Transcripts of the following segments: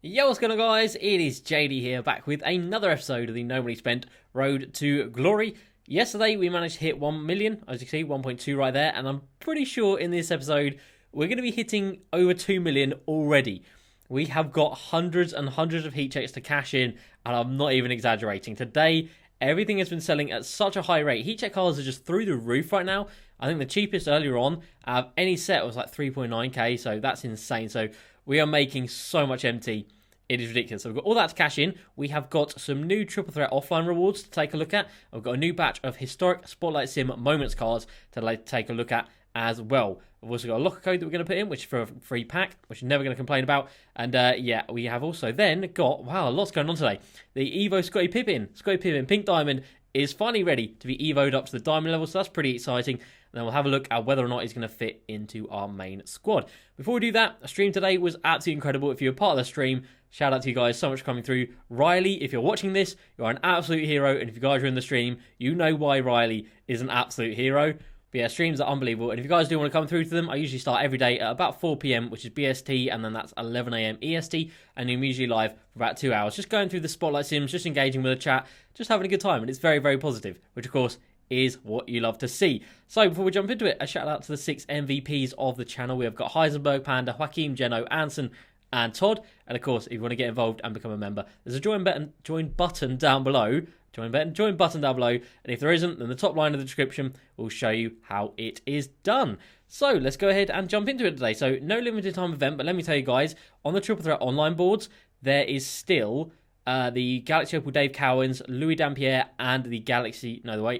Yo, what's going on, guys? It is JD here, back with another episode of the No Money Spent Road to Glory. Yesterday, we managed to hit 1 million, as you can see, 1.2 right there, and I'm pretty sure in this episode, we're going to be hitting over 2 million already. We have got hundreds and hundreds of heat checks to cash in, and I'm not even exaggerating. Today, everything has been selling at such a high rate. Heat check cards are just through the roof right now. I think the cheapest earlier on out of any set was like 3.9k, so that's insane. So we are making so much MT. It is ridiculous. So we've got all that to cash in. We have got some new Triple Threat offline rewards to take a look at. We've got a new batch of historic Spotlight Sim Moments cards to take a look at as well. We've also got a locker code that we're going to put in, which is for a free pack, which I'm never going to complain about. And yeah, we have also then got, wow, lots going on today. The Evo Scottie Pippen. Scottie Pippen Pink Diamond is finally ready to be evoed up to the diamond level, so that's pretty exciting. And then we'll have a look at whether or not he's going to fit into our main squad. Before we do that, the stream today was absolutely incredible. If you're part of the stream, shout out to you guys, so much coming through. Riley, if you're watching this, you're an absolute hero. And if you guys are in the stream, you know why Riley is an absolute hero. But yeah, streams are unbelievable. And if you guys do want to come through to them, I usually start every day at about 4 p.m, which is BST, and then that's 11 a.m. EST. And I'm usually live for about 2 hours, just going through the Spotlight Sims, just engaging with the chat, just having a good time. And it's very, very positive, which of course is what you love to see. So before we jump into it, a shout out to the 6 MVPs of the channel. We have got Heisenberg, Panda, Joaquim, Geno, Anson, and Todd. And of course, if you want to get involved and become a member, there's a join button down below. Join button down below. And if there isn't, then the top line of the description will show you how it is done. So let's go ahead and jump into it today. So no limited time event, but let me tell you guys, on the Triple Threat online boards, there is still the Galaxy Opal Dave Cowens, Louis Dampierre, and the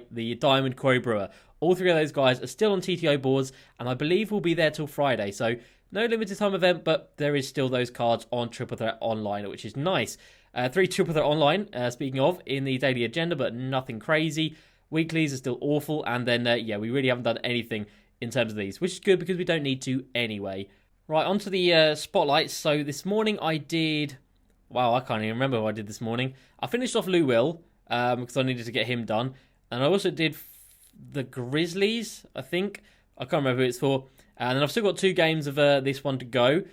the Diamond Corey Brewer. All three of those guys are still on TTO boards, and I believe will be there till Friday. So no limited time event, but there is still those cards on Triple Threat Online, which is nice. 3 Triple Threat Online, speaking of, in the daily agenda, but nothing crazy. Weeklies are still awful, and then, yeah, we really haven't done anything in terms of these, which is good because we don't need to anyway. Right, onto the spotlights. So this morning I did... Wow, I can't even remember what I did this morning. I finished off Lou Will, because I needed to get him done. And I also did the Grizzlies, I think. I can't remember who it's for. And then I've still got 2 games of this one to go.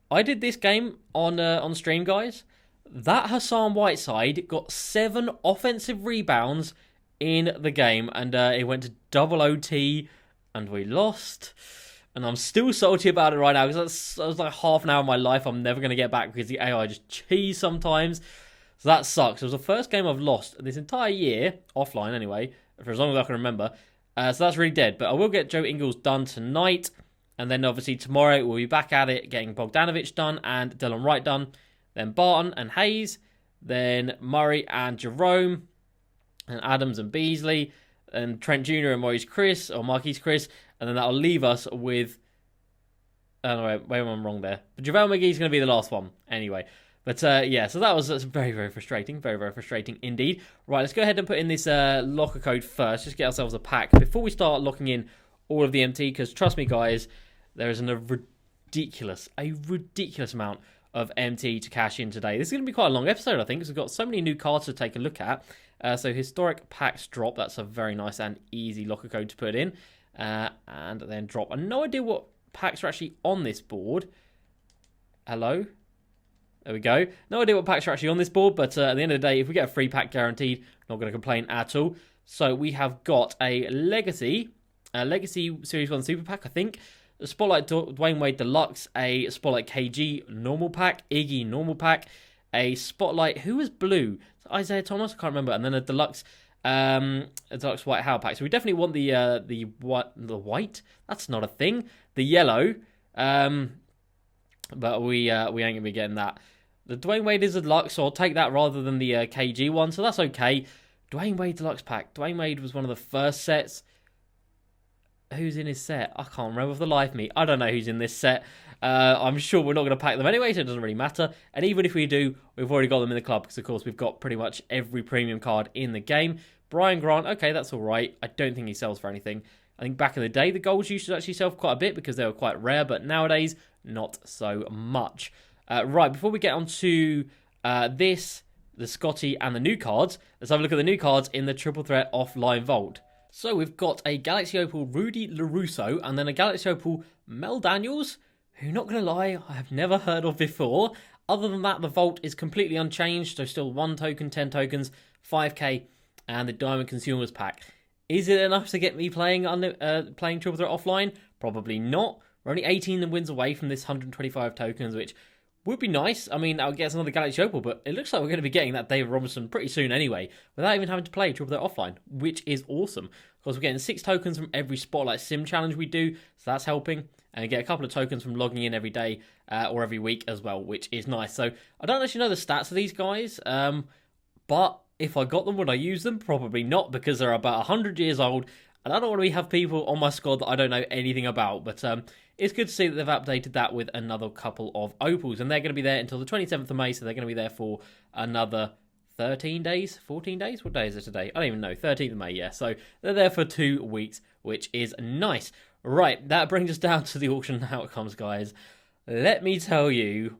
I did this game on stream, guys. That Hassan Whiteside got 7 offensive rebounds in the game. And it went to double OT, and we lost. And I'm still salty about it right now because that was like half an hour of my life I'm never going to get back because the AI just cheese sometimes. So that sucks. It was the first game I've lost this entire year, offline anyway, for as long as I can remember. So that's really dead. But I will get Joe Ingles done tonight. And then obviously tomorrow we'll be back at it, getting Bogdanovic done and Dylan Wright done. Then Barton and Hayes. Then Murray and Jerome. And Adams and Beasley. And Trent Jr. and Marquise Chris. And then that'll leave us with... Oh, no, wait, I'm wrong there. But JaVale McGee's going to be the last one anyway. But yeah, so that's very, very frustrating. Very, very frustrating indeed. Right, let's go ahead and put in this locker code first. Just get ourselves a pack before we start locking in all of the MT. Because trust me, guys, there is a ridiculous amount of MT to cash in today. This is going to be quite a long episode, I think, because we've got so many new cards to take a look at. So historic packs drop. That's a very nice and easy locker code to put in. And then drop. I have no idea what packs are actually on this board. Hello? There we go. No idea what packs are actually on this board, but at the end of the day, if we get a free pack guaranteed, not going to complain at all. So we have got a Legacy Series 1 Super Pack, I think. A Spotlight Dwayne Wade Deluxe, a Spotlight KG Normal Pack, Iggy Normal Pack, a Spotlight, who was blue? Isaiah Thomas? I can't remember. And then a Deluxe White Howe pack. So we definitely want the white. That's not a thing. The yellow. But we ain't gonna be getting that. The Dwayne Wade is a deluxe, so I'll take that rather than the KG one. So that's okay. Dwayne Wade deluxe pack. Dwayne Wade was one of the first sets. Who's in his set? I can't remember for the life of me. I don't know who's in this set. I'm sure we're not going to pack them anyway, so it doesn't really matter. And even if we do, we've already got them in the club because, of course, we've got pretty much every premium card in the game. Brian Grant, okay, that's all right. I don't think he sells for anything. I think back in the day, the golds used to actually sell for quite a bit because they were quite rare, but nowadays, not so much. Right, before we get on to the Scottie and the new cards, let's have a look at the new cards in the Triple Threat Offline Vault. So we've got a Galaxy Opal Rudy LaRusso and then a Galaxy Opal Mel Daniels, who, not going to lie, I have never heard of before. Other than that, the vault is completely unchanged. So still 1 token, 10 tokens, 5k, and the Diamond Consumers Pack. Is it enough to get me playing Triple Threat offline? Probably not. We're only 18 wins away from this 125 tokens, which would be nice. I mean, I'll get another Galaxy Opal, but it looks like we're going to be getting that David Robinson pretty soon anyway, without even having to play Triple Threat offline, which is awesome. Of course, we're getting 6 tokens from every Spotlight Sim challenge we do, so that's helping. And we get a couple of tokens from logging in every day or every week as well, which is nice. So I don't actually know the stats of these guys, but if I got them, would I use them? Probably not, because they're about 100 years old, and I don't want to have people on my squad that I don't know anything about. But it's good to see that they've updated that with another couple of Opals, and they're going to be there until the 27th of May, so they're going to be there for another 13 days, 14 days? What day is it today? I don't even know. 13th of May, yeah. So they're there for 2 weeks, which is nice. Right, that brings us down to the auction outcomes, guys. Let me tell you,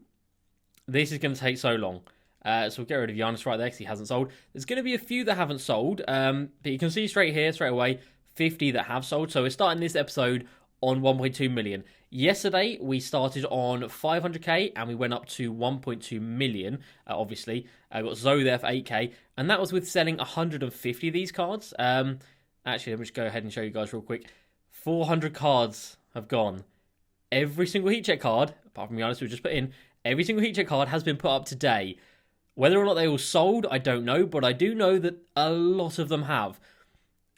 this is going to take so long. So we'll get rid of Giannis right there because he hasn't sold. There's going to be a few that haven't sold, but you can see straight away, 50 that have sold. So we're starting this episode on 1.2 million. Yesterday, we started on 500k and we went up to 1.2 million, obviously. I got Zoe there for 8k, and that was with selling 150 of these cards. Actually, let me just go ahead and show you guys real quick. 400 cards have gone. Every single heat check card, apart from Giannis we just put in, every single heat check card has been put up today. Whether or not they all sold, I don't know, but I do know that a lot of them have.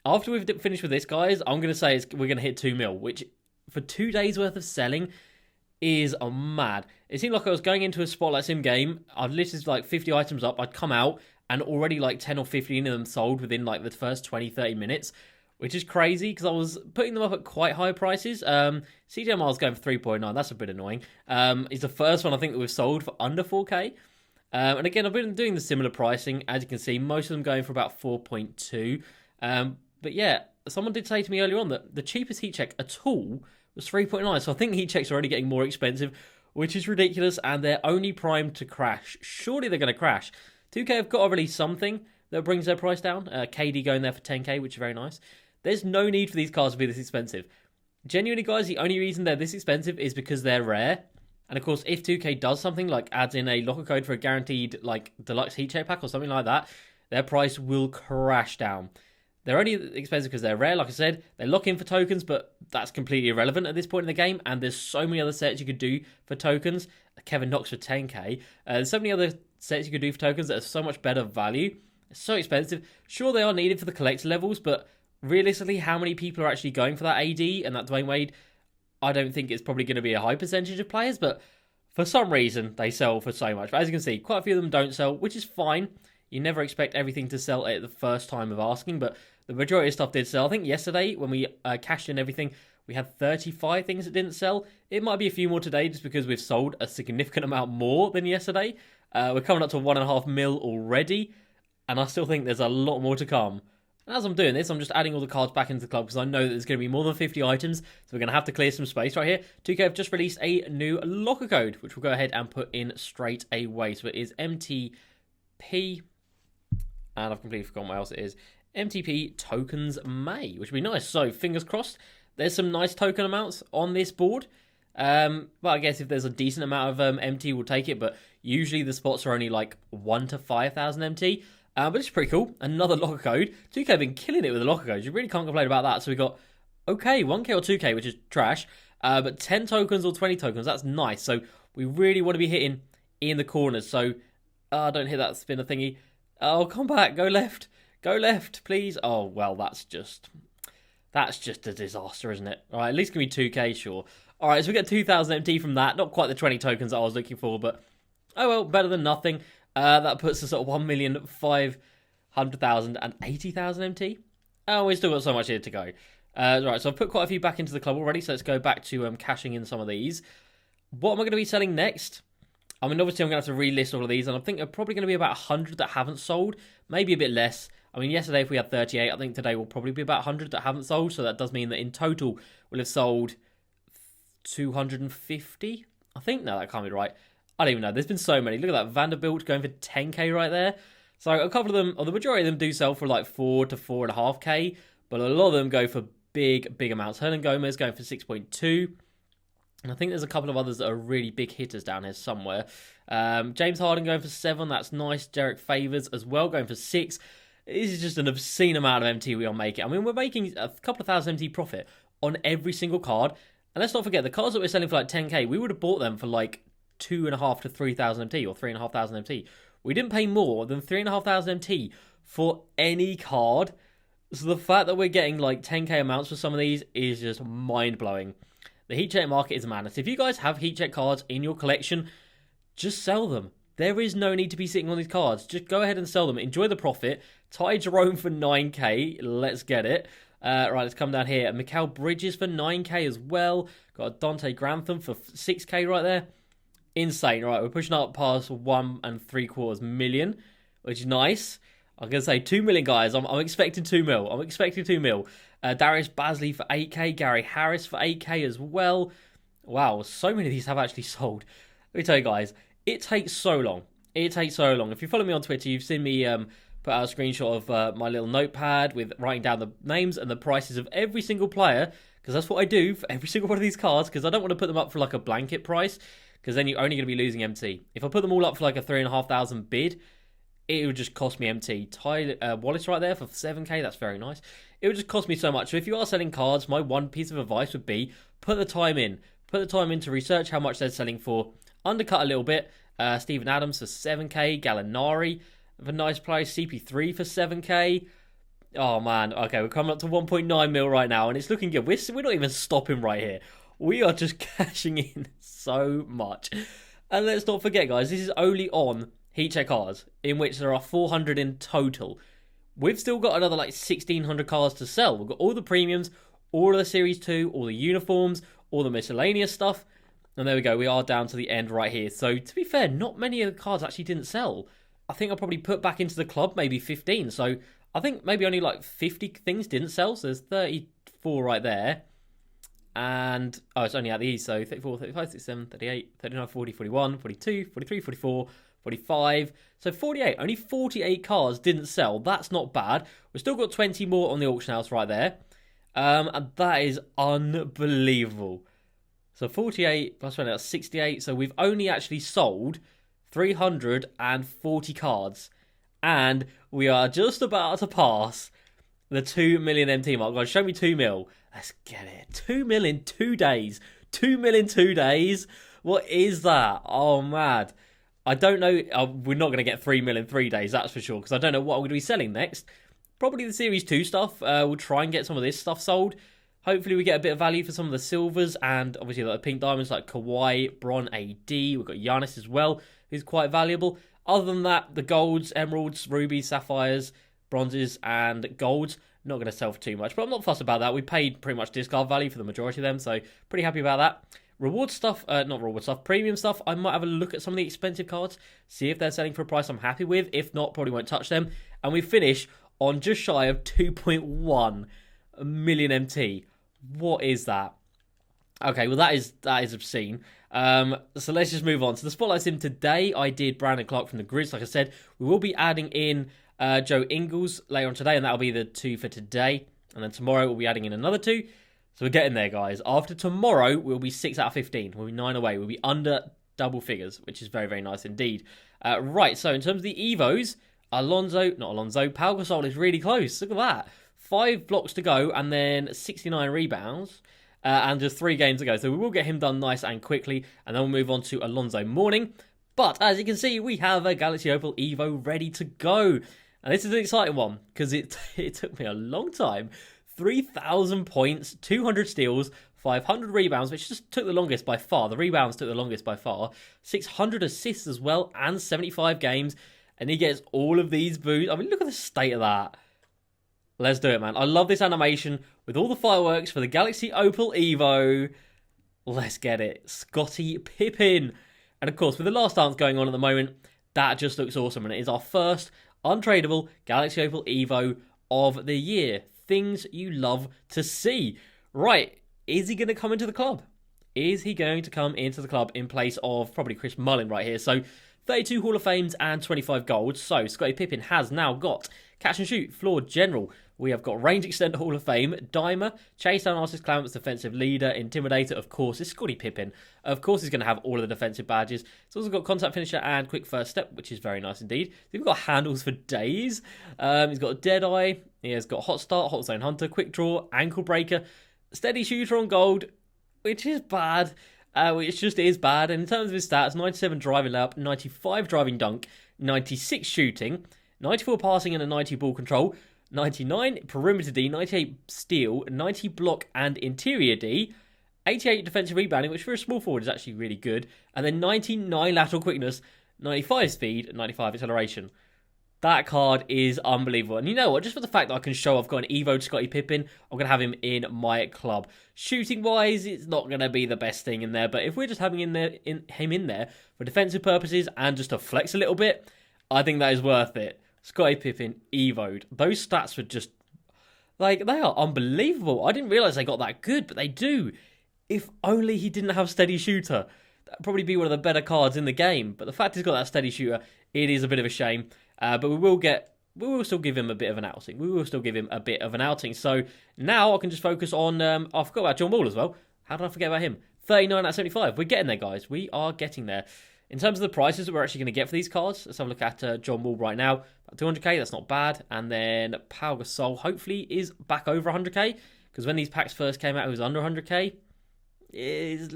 After we've finished with this, guys, I'm going to say we're going to hit 2 mil, which for 2 days worth of selling is mad. It seemed like I was going into a Spotlight Sim game. I'd listed like 50 items up. I'd come out and already like 10 or 15 of them sold within like the first 20, 30 minutes, which is crazy because I was putting them up at quite high prices. CJ Miles going for 3.9. That's a bit annoying. He's the first one I think that we've sold for under 4k. And again, I've been doing the similar pricing. As you can see, most of them going for about 4.2. But yeah, someone did say to me earlier on that the cheapest heat check at all was 3.9. So I think heat checks are already getting more expensive, which is ridiculous. And they're only primed to crash. Surely they're going to crash. 2K have got to release something that brings their price down. KD going there for 10k, which is very nice. There's no need for these cards to be this expensive. Genuinely, guys, the only reason they're this expensive is because they're rare. And of course, if 2K does something like adds in a locker code for a guaranteed like deluxe heat check pack or something like that, their price will crash down. They're only expensive because they're rare. Like I said, they lock in for tokens, but that's completely irrelevant at this point in the game. And there's so many other sets you could do for tokens. Kevin Knox for 10k. There's so many other sets you could do for tokens that are so much better value. It's so expensive. Sure, they are needed for the collector levels, but realistically, how many people are actually going for that AD and that Dwayne Wade? I don't think it's probably going to be a high percentage of players, but for some reason, they sell for so much. But as you can see, quite a few of them don't sell, which is fine. You never expect everything to sell at the first time of asking, but the majority of stuff did sell. I think yesterday, when we cashed in everything, we had 35 things that didn't sell. It might be a few more today, just because we've sold a significant amount more than yesterday. We're coming up to 1.5 mil already, and I still think there's a lot more to come. And as I'm doing this, I'm just adding all the cards back into the club because I know that there's going to be more than 50 items, so we're going to have to clear some space right here. 2K have just released a new locker code, which we'll go ahead and put in straight away. So it is MTP, and I've completely forgotten what else it is. MTP Tokens May, which would be nice. So fingers crossed, there's some nice token amounts on this board. But I guess if there's a decent amount of MT, we'll take it. But usually the spots are only like 1 to 5,000 MT. But it's pretty cool. Another locker code. 2K have been killing it with the locker codes. You really can't complain about that. So we got, okay, 1K or 2K, which is trash. But 10 tokens or 20 tokens, that's nice. So we really want to be hitting in the corners. So, don't hit that spinner thingy. Oh, come back. Go left. Go left, please. Oh, well, that's just a disaster, isn't it? All right, at least give me 2K, sure. All right, so we get 2,000 MT from that. Not quite the 20 tokens that I was looking for, but oh well, better than nothing. That puts us at 1,500,000 and 80,000 MT. Oh, we've still got so much here to go. Right, so I've put quite a few back into the club already, so let's go back to cashing in some of these. What am I going to be selling next? I mean, obviously, I'm going to have to relist all of these, and I think there are probably going to be about 100 that haven't sold, maybe a bit less. I mean, yesterday, if we had 38, I think today will probably be about 100 that haven't sold, so that does mean that in total, we'll have sold 250, I think. No, that can't be right. I don't even know. There's been so many. Look at that. Vanderbilt going for 10k right there. So a couple of them, or the majority of them do sell for like 4 to 4.5k, but a lot of them go for big amounts. Hernan Gomez going for 6.2. And I think there's a couple of others that are really big hitters down here somewhere. James Harden going for 7. That's nice. Derek Favors as well going for 6. This is just an obscene amount of MT we are making. I mean, we're making a couple of thousand MT profit on every single card. And let's not forget, the cards that we're selling for like 10k, we would have bought them for like 2.5 to 3,000 MT or 3,500 MT. We didn't pay more than 3,500 MT for any card. So the fact that we're getting like 10k amounts for some of these is just mind-blowing. The heat check market is madness. If you guys have heat check cards in your collection, just sell them. There is no need to be sitting on these cards. Just go ahead and sell them. Enjoy the profit. Ty Jerome for 9k. Let's get it. Right, let's come down here. Mikal Bridges for 9k as well. Got a Dante Grantham for 6k right there. Insane. Right, we're pushing up past 1.75 million, which is nice. I'm going to say 2 million, guys. I'm expecting 2 mil. I'm expecting 2 mil. Darius Basley for 8k. Gary Harris for 8k as well. Wow, so many of these have actually sold. Let me tell you guys, it takes so long. It takes so long. If you follow me on Twitter, you've seen me put out a screenshot of my little notepad with writing down the names and the prices of every single player, because that's what I do for every single one of these cards, because I don't want to put them up for like a blanket price, because then you're only going to be losing MT. If I put them all up for like a 3,500 bid, it would just cost me MT. Tyler Wallace right there for 7k, that's very nice. It would just cost me so much. So if you are selling cards, my one piece of advice would be put the time in. Put the time in to research how much they're selling for. Undercut a little bit. Steven Adams for 7k. Gallinari for a nice price. CP3 for 7k. Oh, man. Okay, we're coming up to 1.9 mil right now, and it's looking good. We're not even stopping right here. We are just cashing in so much. And let's not forget, guys, this is only on heat check cards, in which there are 400 in total. We've still got another like 1,600 cards to sell. We've got all the premiums, all of the Series 2, all the uniforms, all the miscellaneous stuff. And there we go, we are down to the end right here. So to be fair, not many of the cards actually didn't sell. I think I probably put back into the club maybe 15. So I think maybe only like 50 things didn't sell. So there's 34 right there. And, oh, it's only at these. So 34, 35, 37, 38, 39, 40, 41, 42, 43, 44... 45, so 48, only 48 cars didn't sell. That's not bad. We've still got 20 more on the auction house right there. And that is unbelievable. So 48 plus 20, that's 68. So we've only actually sold 340 cards. And we are just about to pass the 2 million MT mark. Guys, show me 2 mil. Let's get it. 2 mil in 2 days. 2 mil in 2 days. What is that? Oh, mad. I don't know. We're not going to get 3 mil in 3 days, that's for sure, because I don't know what I'm going to be selling next. Probably the Series 2 stuff. We'll try and get some of this stuff sold. Hopefully we get a bit of value for some of the silvers, and obviously the pink diamonds like Kawhi, Bron, AD. We've got Giannis as well, who's quite valuable. Other than that, the golds, emeralds, rubies, sapphires, bronzes, and golds, not going to sell for too much, but I'm not fussed about that. We paid pretty much discard value for the majority of them, so pretty happy about that. Reward stuff, not reward stuff, premium stuff, I might have a look at some of the expensive cards, see if they're selling for a price I'm happy with. If not, probably won't touch them. And we finish on just shy of 2.1 million MT. What is that? Okay, well that is obscene. So let's just move on. So the Spotlight Sim today, I did Brandon Clark from the Grizz. Like I said, we will be adding in Joe Ingles later on today, and that'll be the 2 for today. And then tomorrow we'll be adding in another 2. So we're getting there, guys. After tomorrow, we'll be 6 out of 15. We'll be 9 away. We'll be under double figures, which is very, very nice indeed. Right, so in terms of the Evos, Pau Gasol is really close. Look at that. 5 blocks to go, and then 69 rebounds. And just 3 games to go. So we will get him done nice and quickly. And then we'll move on to Alonzo Mourning. But as you can see, we have a Galaxy Opal Evo ready to go. And this is an exciting one, because it took me a long time. 3,000 points, 200 steals, 500 rebounds, which just took the longest by far. The rebounds took the longest by far. 600 assists as well, and 75 games. And he gets all of these boosts. I mean, look at the state of that. Let's do it, man. I love this animation with all the fireworks for the Galaxy Opal Evo. Let's get it. Scottie Pippen. And of course, with the last dance going on at the moment, that just looks awesome. And it is our first untradeable Galaxy Opal Evo of the year. Things you love to see. Right, is he going to come into the club? Is he going to come into the club in place of probably Chris Mullin right here? So 32 Hall of Fames and 25 golds. So Scottie Pippen has now got catch and shoot, floor general. We have got range extender Hall of Fame, dimer, chase down artist, clamps, defensive leader, intimidator. Of course, it's Scottie Pippen. Of course, he's going to have all of the defensive badges. It's also got contact finisher and quick first step, which is very nice indeed. We've got handles for days. He's got dead eye. He has got hot start, hot zone hunter, quick draw, ankle breaker, steady shooter on gold, which is bad. Which just is bad. And in terms of his stats, 97 driving layup, 95 driving dunk, 96 shooting, 94 passing and a 90 ball control, 99 perimeter D, 98 steal, 90 block and interior D, 88 defensive rebounding, which for a small forward is actually really good, and then 99 lateral quickness, 95 speed, 95 acceleration. That card is unbelievable. And you know what? Just for the fact that I can show I've got an Evo Scottie Pippen, I'm going to have him in my club. Shooting-wise, it's not going to be the best thing in there. But if we're just having him in there for defensive purposes and just to flex a little bit, I think that is worth it. Scottie Pippen, Evo'd. Those stats were just, like, they are unbelievable. I didn't realise they got that good, but they do. If only he didn't have steady shooter. That'd probably be one of the better cards in the game. But the fact he's got that steady shooter, it is a bit of a shame. But we will still give him a bit of an outing. So now I can just focus on, I forgot about John Wall as well. How did I forget about him? 39 out of 75. We're getting there, guys. We are getting there. In terms of the prices that we're actually going to get for these cards, let's have a look at John Wall right now. About 200k, that's not bad. And then Pau Gasol hopefully is back over 100k. Because when these packs first came out, it was under 100k. It's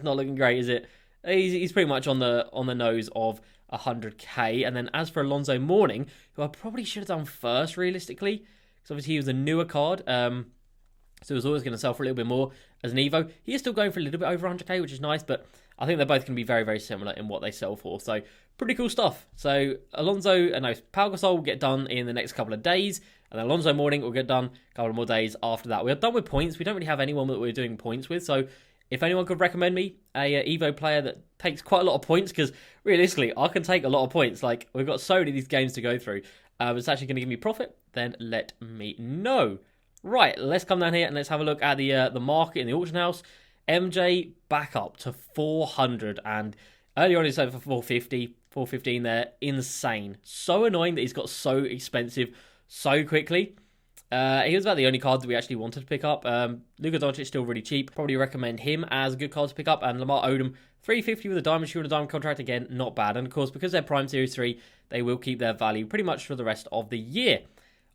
not looking great, is it? He's pretty much on the nose of 100k. And then as for Alonzo Mourning, who I probably should have done first realistically, because obviously he was a newer card, so he was always going to sell for a little bit more as an Evo. He is still going for a little bit over 100k, which is nice, but I think they're both going to be very, very similar in what they sell for. So pretty cool stuff. So Pau Gasol will get done in the next couple of days, and then Alonzo Mourning will get done a couple more days after that. We're done with points. We don't really have anyone that we're doing points with, so if anyone could recommend me a Evo player that takes quite a lot of points, because realistically, I can take a lot of points. Like, we've got so many of these games to go through. It's actually going to give me profit, then let me know. Right, let's come down here and let's have a look at the market in the auction house. MJ back up to 400, and earlier on he sold for 450, 415 there. Insane. So annoying that he's got so expensive so quickly. He was about the only card that we actually wanted to pick up. Luka Doncic is still really cheap. Probably recommend him as a good card to pick up. And Lamar Odom, 350 with a diamond shoe and a diamond contract. Again, not bad. And of course, because they're Prime Series 3, they will keep their value pretty much for the rest of the year.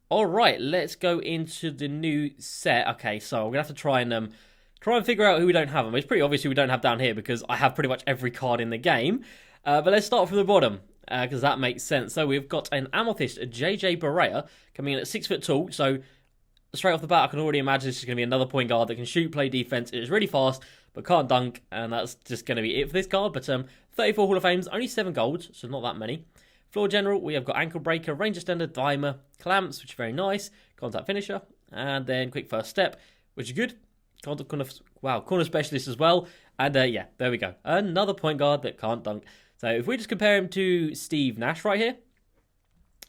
All right, let's go into the new set. Okay, so we're going to have to try and figure out who we don't have. I mean, it's pretty obvious who we don't have down here because I have pretty much every card in the game. But let's start from the bottom, because that makes sense. So we've got an Amethyst, JJ Barea, coming in at 6 foot tall. So straight off the bat, I can already imagine this is going to be another point guard that can shoot, play defense. It is really fast, but can't dunk, and that's just going to be it for this card. But 34 Hall of Fames, only 7 golds, so not that many. Floor general, we have got ankle breaker, range extender, dimer, clamps, which is very nice, contact finisher, and then quick first step, which is good. Corner specialist as well. And yeah, there we go. Another point guard that can't dunk. So if we just compare him to Steve Nash right here.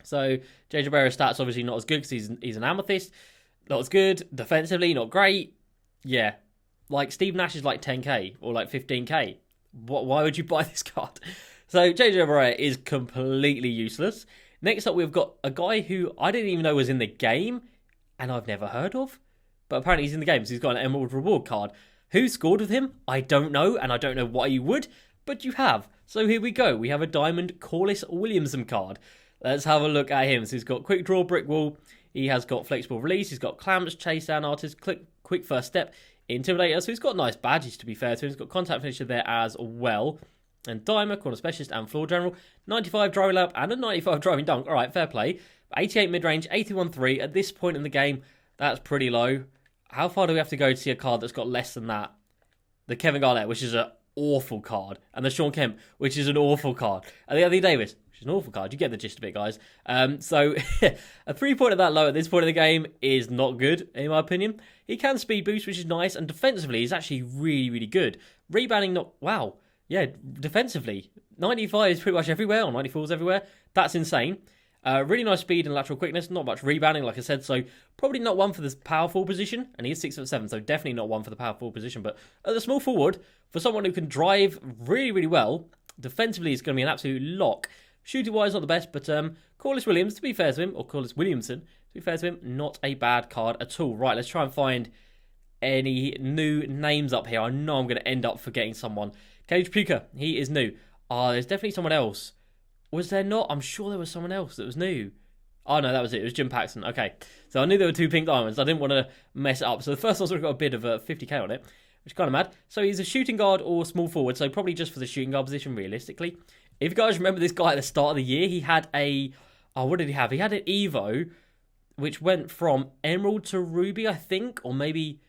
So JJ Barea's stats obviously not as good because he's an Amethyst. Not as good. Defensively, not great. Yeah. Like Steve Nash is like 10k or like 15k. Why would you buy this card? So JJ Barea is completely useless. Next up, we've got a guy who I didn't even know was in the game and I've never heard of. But apparently he's in the game, so he's got an Emerald Reward card. Who scored with him? I don't know, and I don't know why you would, but you have. So here we go. We have a Diamond Corliss Williamson card. Let's have a look at him. So he's got Quick Draw, Brick Wall. He has got Flexible Release. He's got Clamps, Chase Down Artist, Quick First Step, Intimidator. So he's got nice badges, to be fair to him. He's got Contact Finisher there as well. And Dimer, Corner Specialist, and Floor General. 95 Driving Lap and a 95 Driving Dunk. All right, fair play. 88 Mid-Range, 81-3. At this point in the game, that's pretty low. How far do we have to go to see a card that's got less than that? The Kevin Garnett, which is an awful card. And the Sean Kemp, which is an awful card. And the Anthony Davis, which is an awful card. You get the gist of it, guys. So a 3-pointer that low at this point in the game is not good, in my opinion. He can speed boost, which is nice. And defensively, he's actually really, really good. Rebounding, not... Wow. Yeah, defensively. 95 is pretty much everywhere, or 94 is everywhere. That's insane. Really nice speed and lateral quickness. Not much rebounding, like I said. So probably not one for this power forward position. And he is 6'7", so definitely not one for the power forward position. But at the small forward, for someone who can drive really, really well, Defensively, it's going to be an absolute lock. Shooting-wise, not the best, but Corliss Williams, to be fair to him, or Corliss Williamson, to be fair to him, not a bad card at all. Right, let's try and find any new names up here. I know I'm going to end up forgetting someone. Cage Puka, he is new. There's definitely someone else. Was there not? I'm sure there was someone else that was new. Oh, no, that was it. It was Jim Paxton. Okay. So I knew there were 2 pink diamonds. I didn't want to mess it up. So the first one's already got a bid of 50k on it, which is kind of mad. So he's a shooting guard or small forward. So probably just for the shooting guard position, realistically. If you guys remember this guy at the start of the year, he had a... Oh, what did he have? He had an Evo, which went from Emerald to Ruby, I think. Or maybe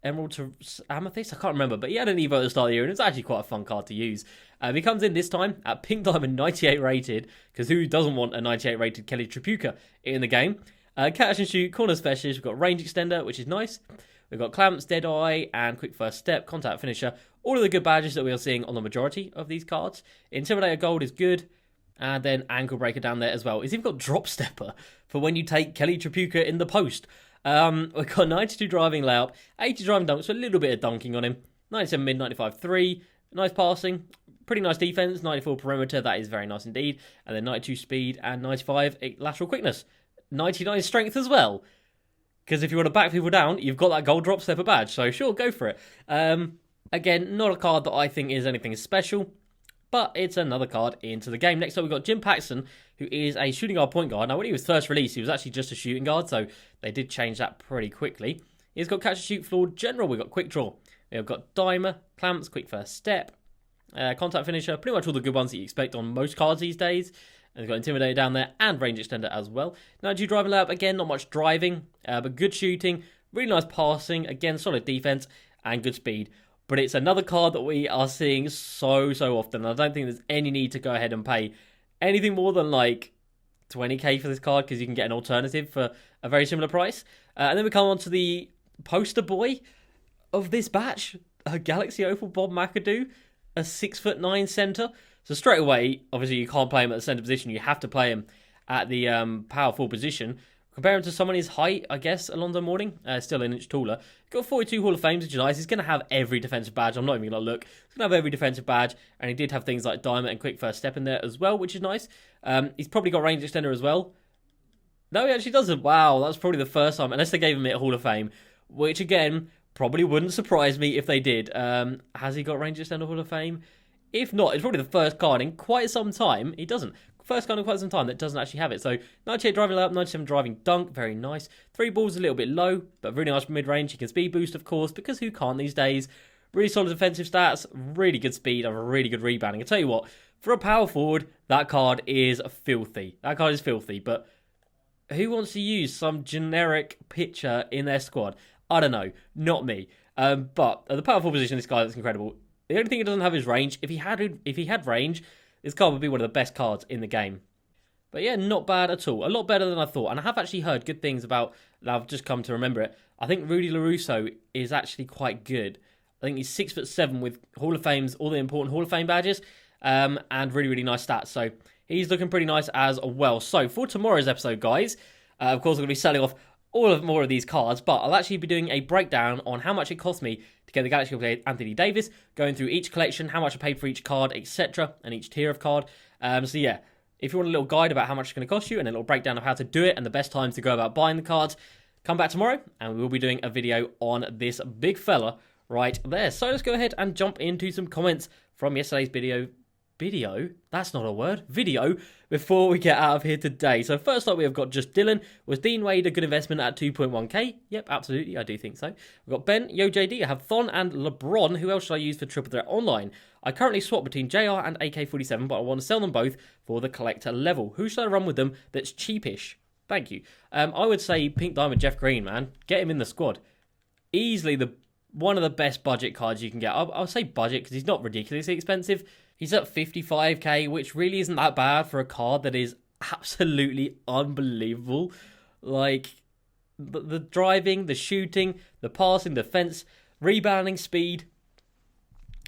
Emerald to Amethyst. I can't remember. But he had an Evo at the start of the year, and it's actually quite a fun card to use. He comes in this time at Pink Diamond 98 rated, because who doesn't want a 98 rated Kelly Tripucka in the game? Catch and shoot, corner specialist. We've got range extender, which is nice. We've got clamps, deadeye, and quick first step, contact finisher. All of the good badges that we are seeing on the majority of these cards. Intimidator gold is good. And then ankle breaker down there as well. He's even got drop stepper for when you take Kelly Tripucka in the post. We've got 92 driving layup, 80 driving dunk, so a little bit of dunking on him. 97 mid, 95 3. Nice passing. Pretty nice defense, 94 perimeter, that is very nice indeed. And then 92 speed and 95 lateral quickness. 99 strength as well. Because if you want to back people down, you've got that gold drop stepper badge. So sure, go for it. Again, not a card that I think is anything special. But it's another card into the game. Next up, we've got Jim Paxton, who is a shooting guard point guard. Now, when he was first released, he was actually just a shooting guard. So they did change that pretty quickly. He's got catch and shoot, floor general. We've got quick draw. We've got dimer, clamps, quick first step. Contact finisher, pretty much all the good ones that you expect on most cards these days. And they've got Intimidator down there and range extender as well. 92 driving layup, again, not much driving, but good shooting, really nice passing, again, solid defense and good speed. But it's another card that we are seeing so often. I don't think there's any need to go ahead and pay anything more than like 20k for this card because you can get an alternative for a very similar price. And then we come on to the poster boy of this batch, a Galaxy Opal Bob McAdoo. A 6'9" centre. So straight away, obviously you can't play him at the centre position. You have to play him at the power forward position. Compare him to someone his height, I guess, Alonzo Mourning. Still an inch taller. Got 42 Hall of Fames, which is nice. He's going to have every defensive badge. I'm not even going to look. He's going to have every defensive badge. And he did have things like Diamond and Quick First Step in there as well, which is nice. He's probably got range extender as well. No, he actually doesn't. Wow, that's probably the first time. Unless they gave him a Hall of Fame. Which, again, probably wouldn't surprise me if they did. Has he got range extender Hall of Fame? If not, it's probably the first card in quite some time. He doesn't. First card in quite some time that doesn't actually have it. So 98 driving layup, 97 driving dunk, very nice. 3 balls a little bit low, but really nice mid-range. He can speed boost, of course, because who can't these days? Really solid defensive stats, really good speed, and really good rebounding. I tell you what, for a power forward, that card is filthy. That card is filthy, but who wants to use some generic pitcher in their squad? I don't know, not me. But at the power forward position, this guy looks incredible. The only thing he doesn't have is range. If he had range, this card would be one of the best cards in the game. But yeah, not bad at all. A lot better than I thought. And I have actually heard good things about, and I've just come to remember it. I think Rudy LaRusso is actually quite good. I think he's 6'7" with Hall of Fames, all the important Hall of Fame badges, and really nice stats. So he's looking pretty nice as well. So for tomorrow's episode, guys, of course, I'm going to be selling off more of these cards, but I'll actually be doing a breakdown on how much it cost me to get the Galaxy Opal Anthony Davis, going through each collection, how much I paid for each card, etc., and each tier of card. So yeah, if you want a little guide about how much it's going to cost you and a little breakdown of how to do it and the best times to go about buying the cards, come back tomorrow and we will be doing a video on this big fella right there. So let's go ahead and jump into some comments from yesterday's video, that's not a word, video, before we get out of here today. So first up, we have got Just Dylan. Was Dean Wade a good investment at 2.1k? Yep, absolutely, I do think so. We've got Ben, Yo JD, I have Thon and LeBron. Who else should I use for Triple Threat Online? I currently swap between JR and AK-47, but I want to sell them both for the collector level. Who should I run with them that's cheapish? Thank you. I would say Pink Diamond Jeff Green, man. Get him in the squad. Easily one of the best budget cards you can get. I'll say budget because he's not ridiculously expensive. He's at 55k, which really isn't that bad for a card that is absolutely unbelievable. Like, the driving, the shooting, the passing, the defense, rebounding, speed.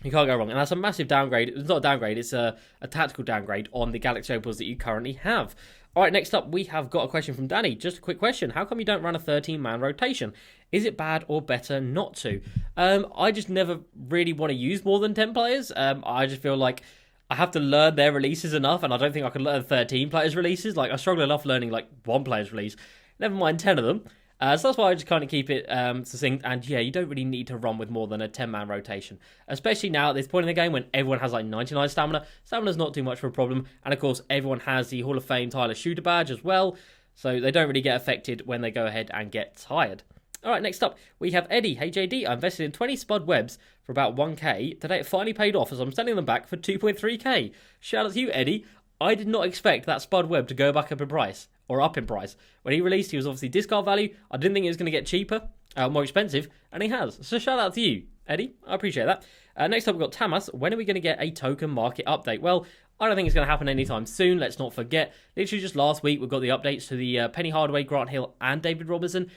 You can't go wrong. And that's a massive downgrade. It's not a downgrade, it's a tactical downgrade on the Galaxy Opals that you currently have. All right, next up, we have got a question from Danny. Just a quick question. How come you don't run a 13-man rotation? Is it bad or better not to? I just never really want to use more than 10 players. I just feel like I have to learn their releases enough, and I don't think I can learn 13 players' releases. Like, I struggle enough learning, like, one player's release, never mind 10 of them. So that's why I just kind of keep it succinct. And yeah, you don't really need to run with more than a 10-man rotation, especially now at this point in the game when everyone has like 99 stamina. Stamina's not too much of a problem, and of course everyone has the Hall of Fame Tyler Shooter badge as well, so they don't really get affected when they go ahead and get tired. All right, next up we have Eddie. Hey JD, I invested in 20 spud webs for about 1k. Today it finally paid off as I'm selling them back for 2.3k. Shout out to you, Eddie. I did not expect that spud web to go back up in price. Or up in price. When he released, he was obviously discard value. I didn't think he was going to get cheaper, more expensive, and he has. So shout out to you, Eddie. I appreciate that. Next up, we've got Tamas. When are we going to get a token market update? Well, I don't think it's going to happen anytime soon. Let's not forget, literally just last week, we've got the updates to the Penny Hardaway, Grant Hill, and David Robinson.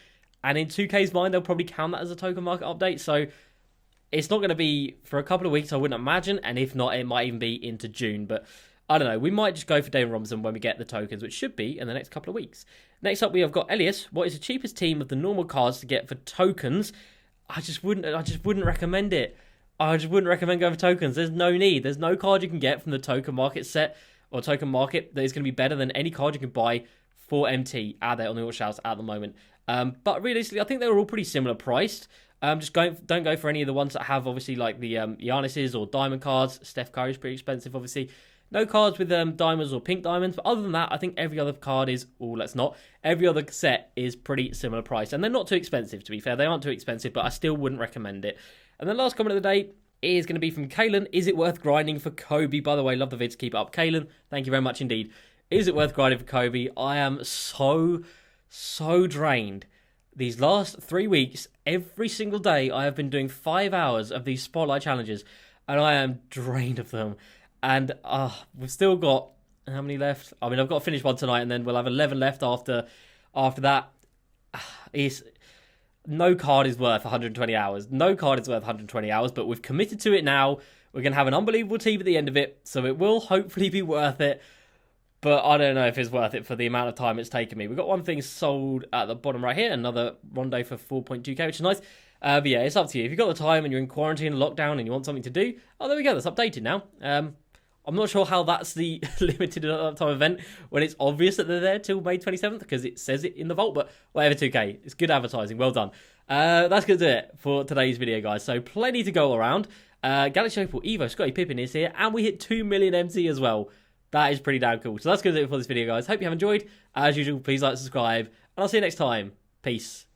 And in 2K's mind, they'll probably count that as a token market update. So it's not going to be for a couple of weeks, I wouldn't imagine. And if not, it might even be into June. But I don't know, we might just go for David Robinson when we get the tokens, which should be in the next couple of weeks. Next up, we have got Elias. What is the cheapest team of the normal cards to get for tokens? I just wouldn't recommend it. I just wouldn't recommend going for tokens. There's no need. There's no card you can get from the token market set or token market that is going to be better than any card you can buy for MT out there on the auction house at the moment. But realistically, I think they were all pretty similar priced. Don't go for any of the ones that have obviously like the Giannis's or diamond cards. Steph Curry's pretty expensive, obviously. No cards with diamonds or pink diamonds, but other than that, I think every other card is, every other set is pretty similar price. And they're not too expensive, to be fair. They aren't too expensive, but I still wouldn't recommend it. And the last comment of the day is going to be from Kalen. Is it worth grinding for Kobe? By the way, love the vids, keep it up. Kalen, thank you very much indeed. Is it worth grinding for Kobe? I am so drained. These last 3 weeks, every single day, I have been doing 5 hours of these spotlight challenges, and I am drained of them. And we've still got, how many left? I mean, I've got to finish one tonight, and then we'll have 11 left after that. No card is worth 120 hours. No card is worth 120 hours, but we've committed to it now. We're going to have an unbelievable team at the end of it, so it will hopefully be worth it. But I don't know if it's worth it for the amount of time it's taken me. We've got one thing sold at the bottom right here, another rondo for 4.2k, which is nice. But yeah, it's up to you. If you've got the time and you're in quarantine and lockdown and you want something to do, there we go, that's updated now. I'm not sure how that's the limited time event when it's obvious that they're there till May 27th because it says it in the vault, but whatever, 2K. It's good advertising. Well done. That's going to do it for today's video, guys. So plenty to go around. Galaxy Opal Evo Scottie Pippen is here, and we hit 2 million MT as well. That is pretty damn cool. So that's going to do it for this video, guys. Hope you have enjoyed. As usual, please like, subscribe, and I'll see you next time. Peace.